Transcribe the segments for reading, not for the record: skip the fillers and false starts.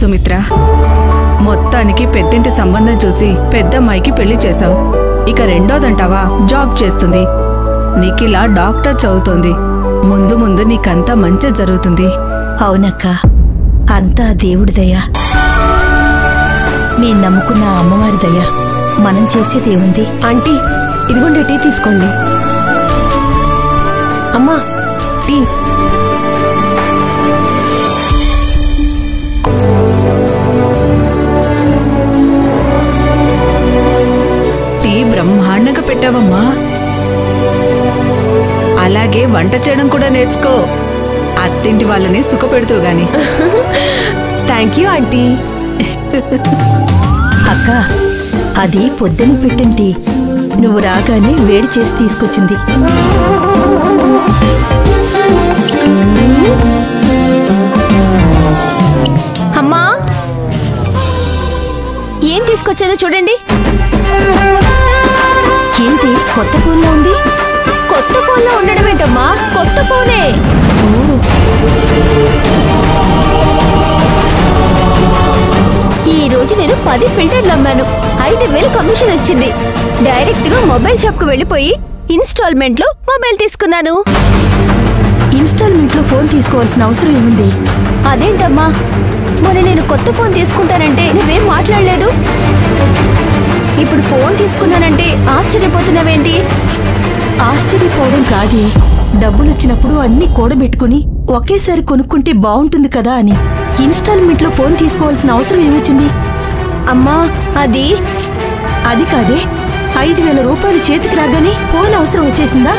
సుమిత్ర, మొత్తానికి పెద్దింటి సంబంధం చూసి పెద్దమ్మాయికి పెళ్లి చేశావు. ఇక రెండోదంటావా జాబ్ చేస్తుంది. నీకిలా డాక్టర్ చదువుతోంది. ముందు ముందు నీకంతా మంచి జరుగుతుంది. అవునక్క, అంతా దేవుడి దయ, నేను నమ్ముకున్న అమ్మవారి దయ. మనం చేసేదేముంది? ఆంటీ, ఇదిగోండి టీ తీసుకోండి. అమ్మా, టీ. టీ బ్రహ్మాండంగా పెట్టావమ్మా. అలాగే వంట చేయడం కూడా నేర్చుకో. అత్తింటి వాళ్ళని సుఖపెడుతూ గాని. Thank you aunty. అక్క, అది పొద్దున పెట్టింటి, నువ్వు రాగానే వేడి చేసి తీసుకొచ్చింది. అమ్మా, ఏం తీసుకొచ్చానో చూడండి. ఏంటి కొత్త ఫోన్లో ఉంది? కొత్త ఫోన్లో ఉండడం ఏంటమ్మా, కొత్త ఫోనే. ఈ రోజు నేను 10 ఫిల్టర్లు అమ్మాను. 5,000 కమిషన్ వచ్చింది. డైరెక్ట్ గా మొబైల్ షాప్ కు వెళ్ళిపోయి ఇన్స్టాల్మెంట్ లో మొబైల్ తీసుకున్నాను. ఇన్స్టాల్మెంట్ లో ఫోన్ తీసుకోవాల్సిన అవసరం ఏముంది? అదేంటమ్మా, మొన్న నేను కొత్త ఫోన్ తీసుకుంటానంటే నువ్వేం మాట్లాడలేదు. ఇప్పుడు ఫోన్ తీసుకున్నానంటే ఆశ్చర్యపోతున్నావేంటి? ఆశ్చర్యపోవడం కాదే, డబ్బులొచ్చినప్పుడు అన్ని కూడబెట్టుకుని ఒకేసారి కొనుక్కుంటే బాగుంటుంది కదా అని. ఇన్స్టాల్మెంట్ లో ఫోన్ తీసుకోవాల్సిన అవసరం ఏమొచ్చింది? అమ్మా, అది కాదే, 5,000 రూపాయలు చేతికి రాగానే ఫోన్ అవసరం వచ్చేసిందా?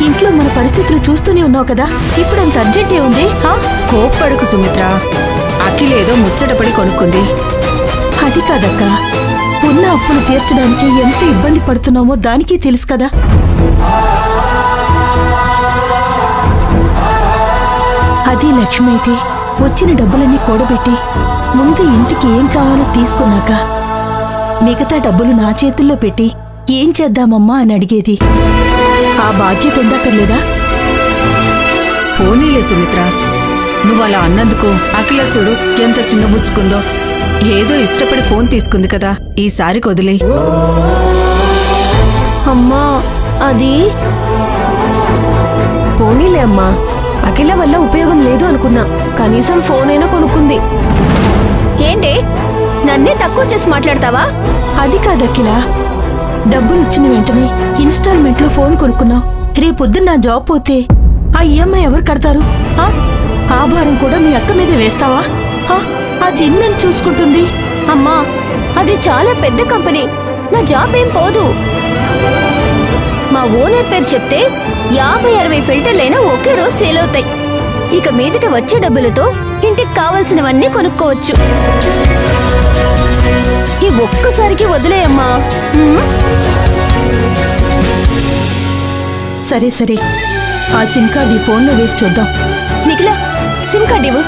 ఇంట్లో మన పరిస్థితులు చూస్తూనే ఉన్నావు కదా, ఇప్పుడు అంత అర్జెంట్ ఏముంది? కోప్పడుకు సుమిత్ర, అఖిలేదో ముచ్చటపడి కొనుక్కుంది. అది కాదక్క, ఉన్న అప్పులు తీర్చడానికి ఎంత ఇబ్బంది పడుతున్నామో దానికి తెలుసు కదా. అది లక్ష్మి అయితే వచ్చిన డబ్బులన్నీ కూడబెట్టి ముందు ఇంటికి ఏం కావాలో తీసుకున్నాక మిగతా డబ్బులు నా చేతుల్లో పెట్టి ఏం చేద్దామమ్మా అని అడిగేది. ఆ బాధ్యత ఉండక్కర్లేదా? పోనీలే సుమిత్ర, నువ్వలా అన్నందుకు అఖిల చూడు ఎంత చిన్నబుచ్చుకుందో. ఏదో ఇష్టపడి ఫోన్ తీసుకుంది కదా, ఈసారికి వదిలే. అమ్మా, అది పోనీలే అమ్మా, అఖిల వల్ల ఉపయోగం లేదు అనుకున్నా. కనీసం ఫోన్ అయినా కొనుక్కుంది. ఏంటి నన్నే తక్కువ చేసి మాట్లాడతావా? అది కాదు అఖిల, డబ్బులు వచ్చిన వెంటనే ఇన్స్టాల్మెంట్ లో ఫోన్ కొనుక్కున్నావు. రేపొద్దున నా జాబ్ పోతే ఆ ఈఎంఐ ఎవరు కడతారు? ఆ భారం కూడా మీ అక్క మీదే వేస్తావా? అది ఎన్నని చూసుకుంటుంది? అమ్మా, అది చాలా పెద్ద కంపెనీ, నా జాబ్ ఏం పోదు. మా ఓనర్ పేరు చెప్తే 50-60 ఫిల్టర్లైనా ఒకే రోజు సేల్ అవుతాయి. ఇక మీదట వచ్చే డబ్బులతో ఇంటికి కావాల్సినవన్నీ కొనుక్కోవచ్చు. ఈ ఒక్కసారికి వదిలేయమ్మా. సరే సరే, ఆ సిమ్ కార్డు ఈ ఫోన్లో వేసి చూద్దాం. నిఖిల, సిమ్ కార్డు ఇవ్వు.